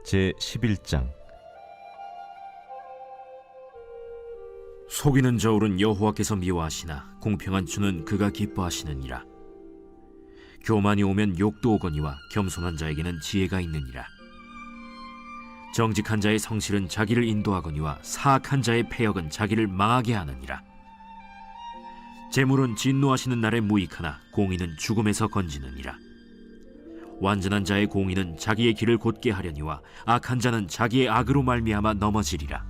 제11장. 속이는 저울은 여호와께서 미워하시나 공평한 주는 그가 기뻐하시느니라. 교만이 오면 욕도 오거니와 겸손한 자에게는 지혜가 있느니라. 정직한 자의 성실은 자기를 인도하거니와 사악한 자의 패역은 자기를 망하게 하느니라. 재물은 진노하시는 날에 무익하나 공의는 죽음에서 건지느니라. 완전한 자의 공의는 자기의 길을 곧게 하려니와 악한 자는 자기의 악으로 말미암아 넘어지리라.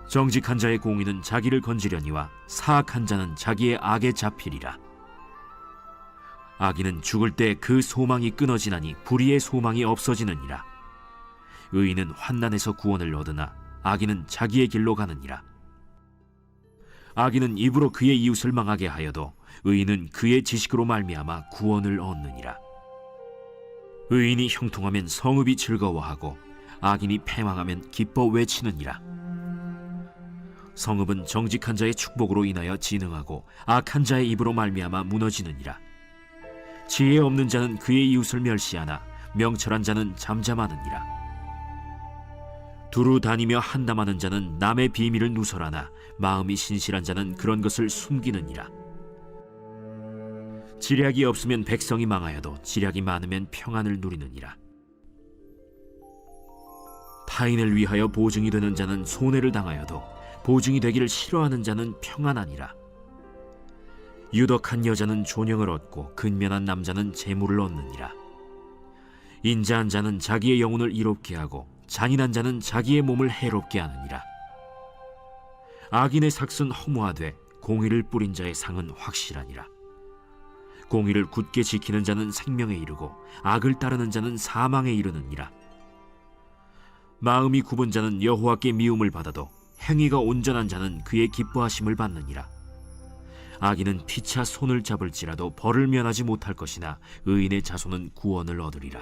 정직한 자의 공의는 자기를 건지려니와 사악한 자는 자기의 악에 잡히리라. 악인은 죽을 때 그 소망이 끊어지나니 불의의 소망이 없어지느니라. 의인은 환난에서 구원을 얻으나 악인은 자기의 길로 가느니라. 악인은 입으로 그의 이웃을 망하게 하여도 의인은 그의 지식으로 말미암아 구원을 얻느니라. 의인이 형통하면 성읍이 즐거워하고 악인이 패망하면 기뻐 외치느니라. 성읍은 정직한 자의 축복으로 인하여 진흥하고 악한 자의 입으로 말미암아 무너지느니라. 지혜 없는 자는 그의 이웃을 멸시하나 명철한 자는 잠잠하느니라. 두루 다니며 한담하는 자는 남의 비밀을 누설하나 마음이 신실한 자는 그런 것을 숨기느니라. 지략이 없으면 백성이 망하여도 지략이 많으면 평안을 누리느니라. 타인을 위하여 보증이 되는 자는 손해를 당하여도 보증이 되기를 싫어하는 자는 평안하니라. 유덕한 여자는 존영을 얻고 근면한 남자는 재물을 얻느니라. 인자한 자는 자기의 영혼을 이롭게 하고 잔인한 자는 자기의 몸을 해롭게 하느니라. 악인의 삭은 허무하되 공의를 뿌린 자의 상은 확실하니라. 공의를 굳게 지키는 자는 생명에 이르고 악을 따르는 자는 사망에 이르느니라. 마음이 굽은 자는 여호와께 미움을 받아도 행위가 온전한 자는 그의 기뻐하심을 받느니라. 악인은 피차 손을 잡을지라도 벌을 면하지 못할 것이나 의인의 자손은 구원을 얻으리라.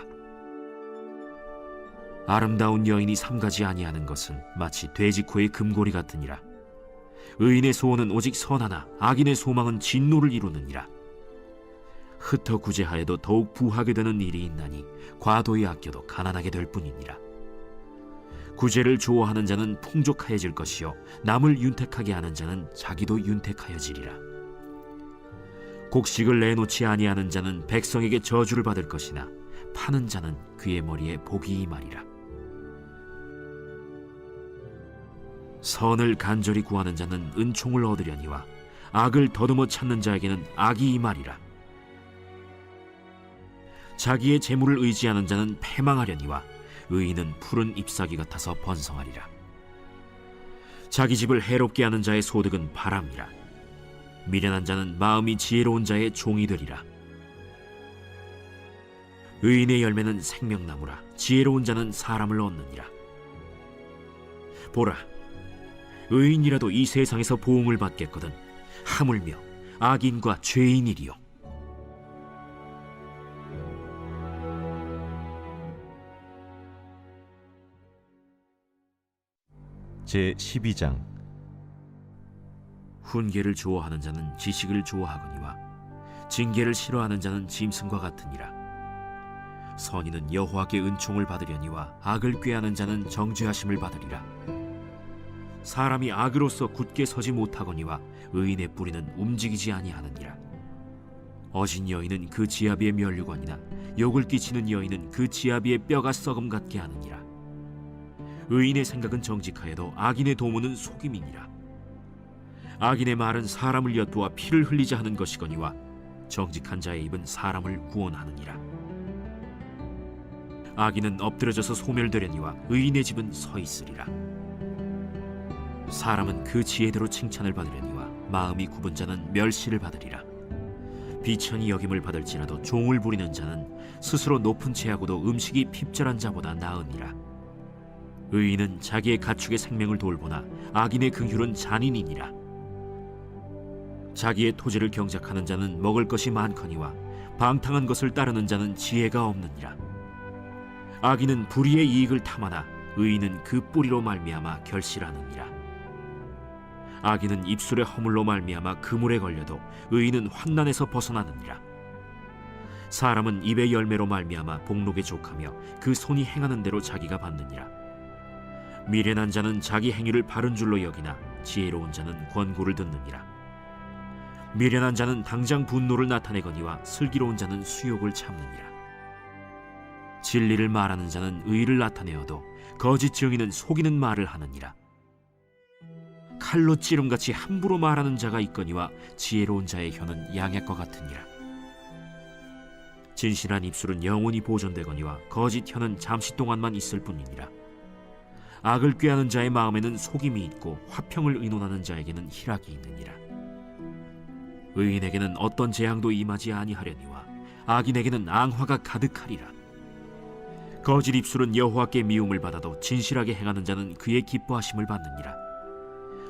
아름다운 여인이 삼가지 아니하는 것은 마치 돼지코의 금고리 같으니라. 의인의 소원은 오직 선하나 악인의 소망은 진노를 이루느니라. 흩어 구제하여도 더욱 부하게 되는 일이 있나니 과도히 아껴도 가난하게 될 뿐이니라. 구제를 좋아하는 자는 풍족하여질 것이요 남을 윤택하게 하는 자는 자기도 윤택하여지리라. 곡식을 내놓지 아니하는 자는 백성에게 저주를 받을 것이나 파는 자는 그의 머리에 복이 임하리라. 선을 간절히 구하는 자는 은총을 얻으려니와 악을 더듬어 찾는 자에게는 악이 임하리라. 자기의 재물을 의지하는 자는 패망하려니와 의인은 푸른 잎사귀 같아서 번성하리라. 자기 집을 해롭게 하는 자의 소득은 바람이라. 미련한 자는 마음이 지혜로운 자의 종이 되리라. 의인의 열매는 생명나무라. 지혜로운 자는 사람을 얻느니라. 보라, 의인이라도 이 세상에서 보응을 받겠거든 하물며 악인과 죄인이리요. 제12장. 훈계를 좋아하는 자는 지식을 좋아하거니와 징계를 싫어하는 자는 짐승과 같으니라. 선인은 여호와께 은총을 받으려니와 악을 꾀하는 자는 정죄하심을 받으리라. 사람이 악으로서 굳게 서지 못하거니와 의인의 뿌리는 움직이지 아니하느니라. 어진 여인은 그 지아비의 면류관이나 욕을 끼치는 여인은 그 지아비의 뼈가 썩음 같게 하느니라. 의인의 생각은 정직하여도 악인의 도모는 속임이니라. 악인의 말은 사람을 엿보아 피를 흘리자 하는 것이거니와 정직한 자의 입은 사람을 구원하느니라. 악인은 엎드려져서 소멸되려니와 의인의 집은 서 있으리라. 사람은 그 지혜대로 칭찬을 받으려니와 마음이 굽은 자는 멸시를 받으리라. 비천히 여김을 받을지라도 종을 부리는 자는 스스로 높은 채하고도 음식이 핍절한 자보다 나으니라. 의인은 자기의 가축의 생명을 돌보나 악인의 긍휼은 잔인이니라. 자기의 토지를 경작하는 자는 먹을 것이 많거니와 방탕한 것을 따르는 자는 지혜가 없느니라. 악인은 불의의 이익을 탐하나 의인은 그 뿌리로 말미암아 결실하느니라. 악인은 입술의 허물로 말미암아 그물에 걸려도 의인은 환난에서 벗어나느니라. 사람은 입의 열매로 말미암아 복록에 족하며 그 손이 행하는 대로 자기가 받느니라. 미련한 자는 자기 행위를 바른 줄로 여기나 지혜로운 자는 권고를 듣느니라. 미련한 자는 당장 분노를 나타내거니와 슬기로운 자는 수욕을 참느니라. 진리를 말하는 자는 의를 나타내어도 거짓 증인은 속이는 말을 하느니라. 칼로 찌름같이 함부로 말하는 자가 있거니와 지혜로운 자의 혀는 양약과 같으니라. 진실한 입술은 영원히 보존되거니와 거짓 혀는 잠시 동안만 있을 뿐이니라. 악을 꾀하는 자의 마음에는 속임이 있고 화평을 의논하는 자에게는 희락이 있느니라. 의인에게는 어떤 재앙도 임하지 아니하려니와 악인에게는 앙화가 가득하리라. 거짓 입술은 여호와께 미움을 받아도 진실하게 행하는 자는 그의 기뻐하심을 받느니라.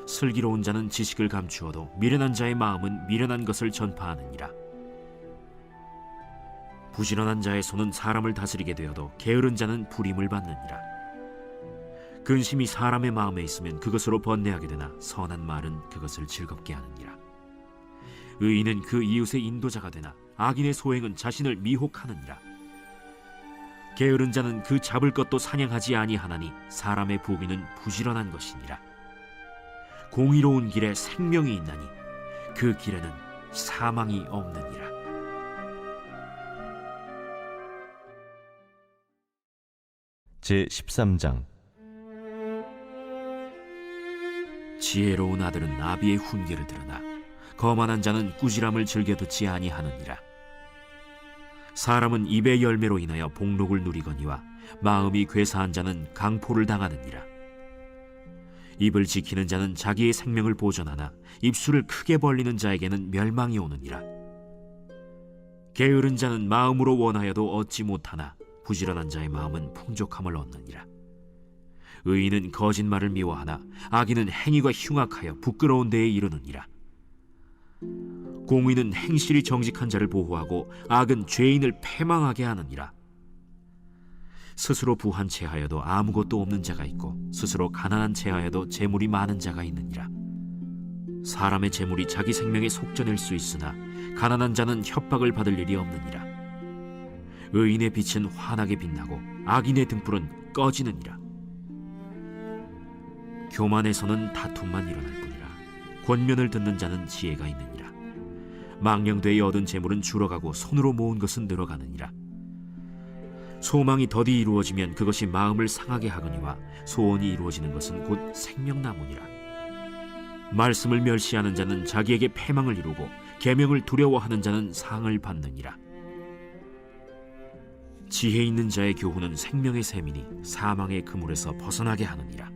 슬기로운 자는 지식을 감추어도 미련한 자의 마음은 미련한 것을 전파하느니라. 부지런한 자의 손은 사람을 다스리게 되어도 게으른 자는 불임을 받느니라. 근심이 사람의 마음에 있으면 그것으로 번뇌하게 되나 선한 말은 그것을 즐겁게 하느니라. 의인은 그 이웃의 인도자가 되나 악인의 소행은 자신을 미혹하느니라. 게으른 자는 그 잡을 것도 사냥하지 아니하나니 사람의 부귀는 부지런한 것이니라. 공의로운 길에 생명이 있나니 그 길에는 사망이 없느니라. 제13장. 지혜로운 아들은 나비의 훈계를 들으나 거만한 자는 꾸지람을 즐겨 듣지 아니하느니라. 사람은 입의 열매로 인하여 복록을 누리거니와 마음이 괴사한 자는 강포를 당하느니라. 입을 지키는 자는 자기의 생명을 보존하나 입술을 크게 벌리는 자에게는 멸망이 오느니라. 게으른 자는 마음으로 원하여도 얻지 못하나 부지런한 자의 마음은 풍족함을 얻느니라. 의인은 거짓말을 미워하나 악인은 행위가 흉악하여 부끄러운 데에 이르느니라. 공의는 행실이 정직한 자를 보호하고 악은 죄인을 패망하게 하느니라. 스스로 부한 채하여도 아무것도 없는 자가 있고 스스로 가난한 채하여도 재물이 많은 자가 있느니라. 사람의 재물이 자기 생명에 속전일 수 있으나 가난한 자는 협박을 받을 일이 없느니라. 의인의 빛은 환하게 빛나고 악인의 등불은 꺼지느니라. 교만에서는 다툼만 일어날 뿐이라. 권면을 듣는 자는 지혜가 있느니라. 망령되이 얻은 재물은 줄어가고 손으로 모은 것은 늘어가느니라. 소망이 더디 이루어지면 그것이 마음을 상하게 하거니와 소원이 이루어지는 것은 곧 생명나무니라. 말씀을 멸시하는 자는 자기에게 패망을 이루고 계명을 두려워하는 자는 상을 받느니라. 지혜 있는 자의 교훈은 생명의 샘이니 사망의 그물에서 벗어나게 하느니라.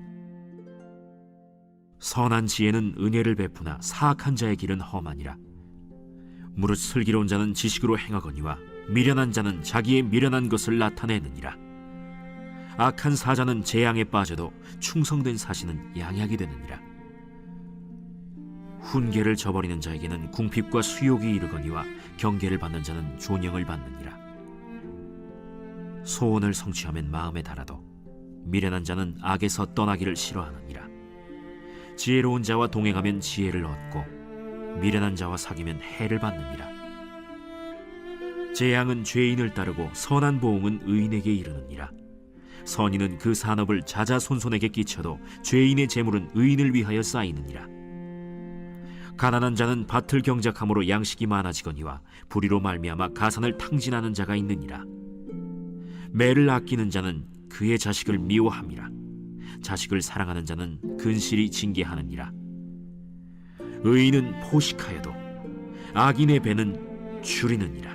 선한 지혜는 은혜를 베푸나 사악한 자의 길은 험하니라. 무릇 슬기로운 자는 지식으로 행하거니와 미련한 자는 자기의 미련한 것을 나타내느니라. 악한 사자는 재앙에 빠져도 충성된 사신은 양약이 되느니라. 훈계를 저버리는 자에게는 궁핍과 수욕이 이르거니와 경계를 받는 자는 존영을 받느니라. 소원을 성취하면 마음에 달아도 미련한 자는 악에서 떠나기를 싫어하느니라. 지혜로운 자와 동행하면 지혜를 얻고 미련한 자와 사귀면 해를 받느니라. 재앙은 죄인을 따르고 선한 보응은 의인에게 이르느니라. 선인은 그 산업을 자자손손에게 끼쳐도 죄인의 재물은 의인을 위하여 쌓이느니라. 가난한 자는 밭을 경작함으로 양식이 많아지거니와 불의로 말미암아 가산을 탕진하는 자가 있느니라. 매를 아끼는 자는 그의 자식을 미워함이라. 자식을 사랑하는 자는 근실이 징계하느니라. 의인은 포식하여도 악인의 배는 줄이느니라.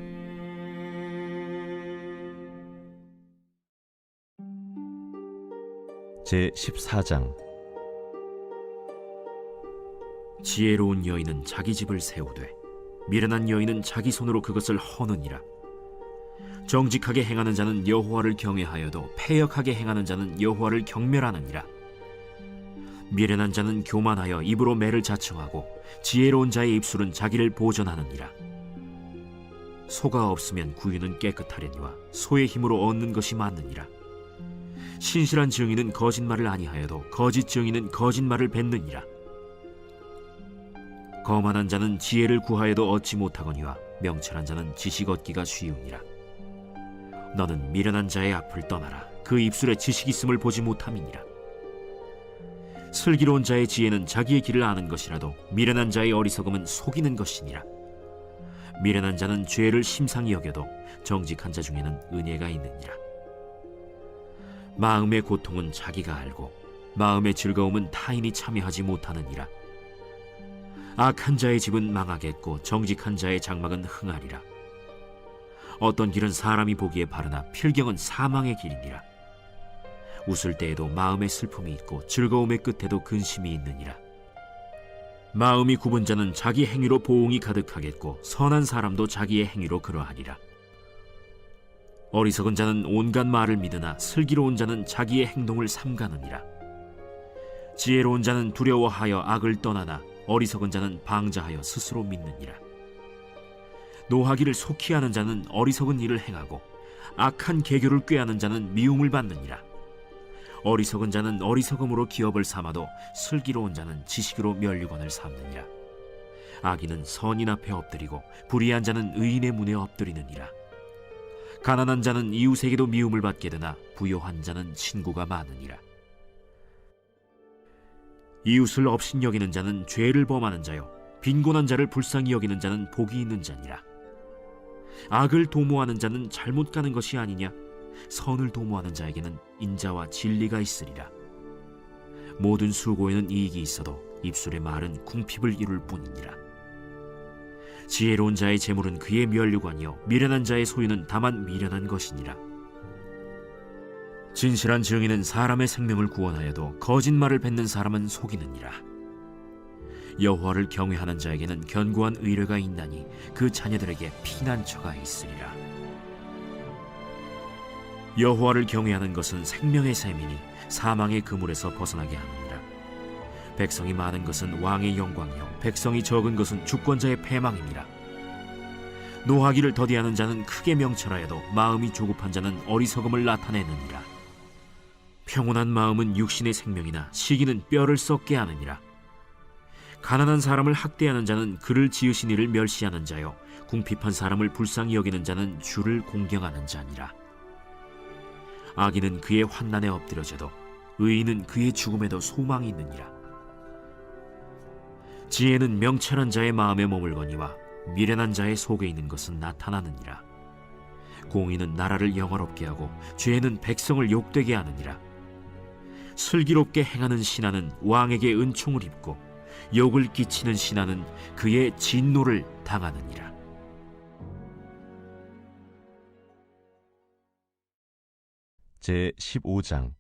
제14장. 지혜로운 여인은 자기 집을 세우되 미련한 여인은 자기 손으로 그것을 허느니라. 정직하게 행하는 자는 여호와를 경외하여도 패역하게 행하는 자는 여호와를 경멸하느니라. 미련한 자는 교만하여 입으로 매를 자청하고 지혜로운 자의 입술은 자기를 보전하느니라. 소가 없으면 구유는 깨끗하려니와 소의 힘으로 얻는 것이 많느니라. 신실한 증인은 거짓말을 아니하여도 거짓 증인은 거짓말을 뱉느니라. 거만한 자는 지혜를 구하여도 얻지 못하거니와 명철한 자는 지식 얻기가 쉬우니라. 너는 미련한 자의 앞을 떠나라. 그 입술에 지식 있음을 보지 못함이니라. 슬기로운 자의 지혜는 자기의 길을 아는 것이라도 미련한 자의 어리석음은 속이는 것이니라. 미련한 자는 죄를 심상히 여겨도 정직한 자 중에는 은혜가 있느니라. 마음의 고통은 자기가 알고 마음의 즐거움은 타인이 참여하지 못하느니라. 악한 자의 집은 망하겠고 정직한 자의 장막은 흥하리라. 어떤 길은 사람이 보기에 바르나 필경은 사망의 길이니라. 웃을 때에도 마음에 슬픔이 있고 즐거움의 끝에도 근심이 있느니라. 마음이 굽은 자는 자기 행위로 보응이 가득하겠고 선한 사람도 자기의 행위로 그러하리라. 어리석은 자는 온갖 말을 믿으나 슬기로운 자는 자기의 행동을 삼가느니라. 지혜로운 자는 두려워하여 악을 떠나나 어리석은 자는 방자하여 스스로 믿느니라. 노하기를 속히 하는 자는 어리석은 일을 행하고 악한 계교를 꾀하는 자는 미움을 받느니라. 어리석은 자는 어리석음으로 기업을 삼아도 슬기로운 자는 지식으로 면류관을 삼느니라. 악인은 선인 앞에 엎드리고 불의한 자는 의인의 문에 엎드리느니라. 가난한 자는 이웃에게도 미움을 받게 되나 부요한 자는 친구가 많으니라. 이웃을 업신여기는 자는 죄를 범하는 자요 빈곤한 자를 불쌍히 여기는 자는 복이 있는 자니라. 악을 도모하는 자는 잘못 가는 것이 아니냐? 선을 도모하는 자에게는 인자와 진리가 있으리라. 모든 수고에는 이익이 있어도 입술의 말은 궁핍을 이룰 뿐이니라. 지혜로운 자의 재물은 그의 면류관이요 미련한 자의 소유는 다만 미련한 것이니라. 진실한 증인은 사람의 생명을 구원하여도 거짓말을 뱉는 사람은 속이느니라. 여호와를 경외하는 자에게는 견고한 의뢰가 있나니 그 자녀들에게 피난처가 있으리라. 여호와를 경외하는 것은 생명의 셈이니 사망의 그물에서 벗어나게 하느니라. 백성이 많은 것은 왕의 영광이요 백성이 적은 것은 주권자의 패망이니라. 노하기를 더디하는 자는 크게 명철하여도 마음이 조급한 자는 어리석음을 나타내느니라. 평온한 마음은 육신의 생명이나 시기는 뼈를 썩게 하느니라. 가난한 사람을 학대하는 자는 그를 지으신 이를 멸시하는 자요 궁핍한 사람을 불쌍히 여기는 자는 주를 공경하는 자니라. 악인은 그의 환난에 엎드려져도 의인은 그의 죽음에도 소망이 있느니라. 지혜는 명철한 자의 마음에 머물거니와 미련한 자의 속에 있는 것은 나타나느니라. 공의는 나라를 영화롭게 하고 죄는 백성을 욕되게 하느니라. 슬기롭게 행하는 신하는 왕에게 은총을 입고 욕을 끼치는 신하는 그의 진노를 당하느니라. 제15장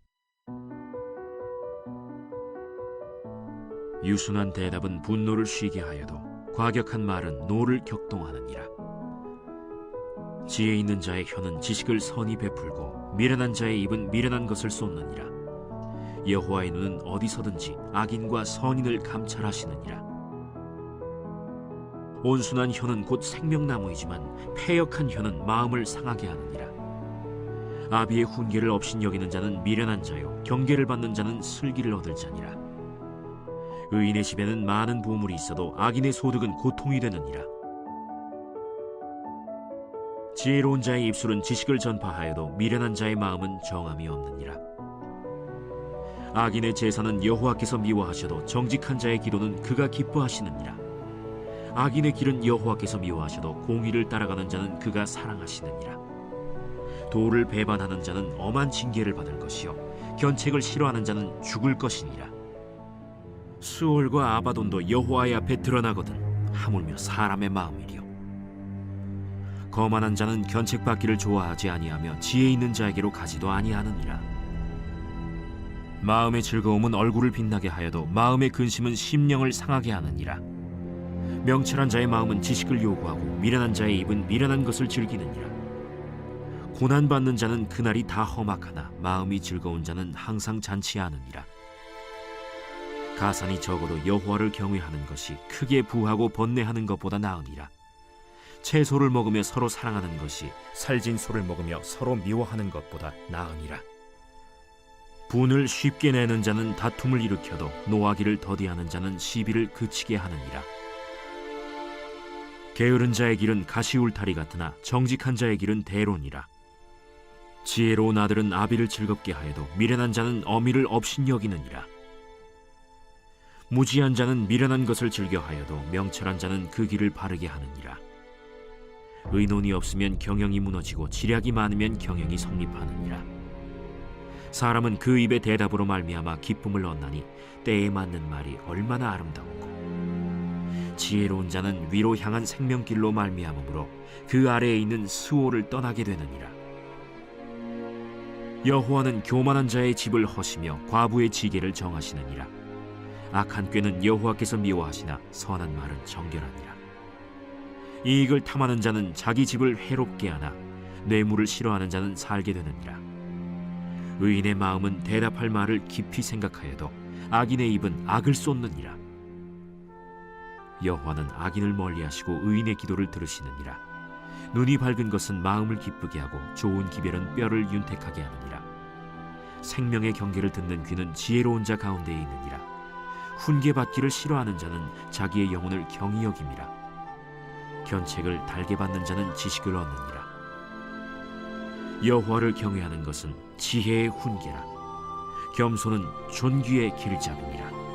유순한 대답은 분노를 쉬게 하여도 과격한 말은 노를 격동하느니라. 지혜 있는 자의 혀는 지식을 선히 베풀고 미련한 자의 입은 미련한 것을 쏟느니라. 여호와의 눈은 어디서든지 악인과 선인을 감찰하시느니라. 온순한 혀는 곧 생명나무이지만 패역한 혀는 마음을 상하게 하느니라. 아비의 훈계를 업신여기는 자는 미련한 자요 경계를 받는 자는 슬기를 얻을 자니라. 의인의 집에는 많은 보물이 있어도 악인의 소득은 고통이 되느니라. 지혜로운 자의 입술은 지식을 전파하여도 미련한 자의 마음은 정함이 없느니라. 악인의 제사는 여호와께서 미워하셔도 정직한 자의 기도는 그가 기뻐하시느니라. 악인의 길은 여호와께서 미워하셔도 공의를 따라가는 자는 그가 사랑하시느니라. 도를 배반하는 자는 엄한 징계를 받을 것이요 견책을 싫어하는 자는 죽을 것이니라. 수올과 아바돈도 여호와의 앞에 드러나거든 하물며 사람의 마음이리요. 거만한 자는 견책받기를 좋아하지 아니하며 지혜 있는 자에게로 가지도 아니하느니라. 마음의 즐거움은 얼굴을 빛나게 하여도 마음의 근심은 심령을 상하게 하느니라. 명철한 자의 마음은 지식을 요구하고 미련한 자의 입은 미련한 것을 즐기느니라. 고난받는 자는 그날이 다 험악하나 마음이 즐거운 자는 항상 잔치하느니라. 가산이 적어도 여호와를 경외하는 것이 크게 부하고 번뇌하는 것보다 나으니라. 채소를 먹으며 서로 사랑하는 것이 살진 소를 먹으며 서로 미워하는 것보다 나으니라. 분을 쉽게 내는 자는 다툼을 일으켜도 노하기를 더디하는 자는 시비를 그치게 하느니라. 게으른 자의 길은 가시울타리 같으나 정직한 자의 길은 대론이라. 지혜로운 아들은 아비를 즐겁게 하여도 미련한 자는 어미를 업신여기느니라. 무지한 자는 미련한 것을 즐겨하여도 명철한 자는 그 길을 바르게 하느니라. 의논이 없으면 경영이 무너지고 지략이 많으면 경영이 성립하느니라. 사람은 그 입의 대답으로 말미암아 기쁨을 얻나니 때에 맞는 말이 얼마나 아름다웠고, 지혜로운 자는 위로 향한 생명길로 말미암으므로 그 아래에 있는 수호를 떠나게 되느니라. 여호와는 교만한 자의 집을 허시며 과부의 지게를 정하시느니라. 악한 꾀는 여호와께서 미워하시나 선한 말은 정결하니라. 이익을 탐하는 자는 자기 집을 해롭게 하나 뇌물을 싫어하는 자는 살게 되느니라. 의인의 마음은 대답할 말을 깊이 생각하여도 악인의 입은 악을 쏟느니라. 여호와는 악인을 멀리하시고 의인의 기도를 들으시느니라. 눈이 밝은 것은 마음을 기쁘게 하고 좋은 기별은 뼈를 윤택하게 하느니라. 생명의 경계를 듣는 귀는 지혜로운 자 가운데에 있느니라. 훈계받기를 싫어하는 자는 자기의 영혼을 경히 여김이라. 견책을 달게 받는 자는 지식을 얻느니라. 여호와를 경외하는 것은 지혜의 훈계라. 겸손은 존귀의 길잡이니라.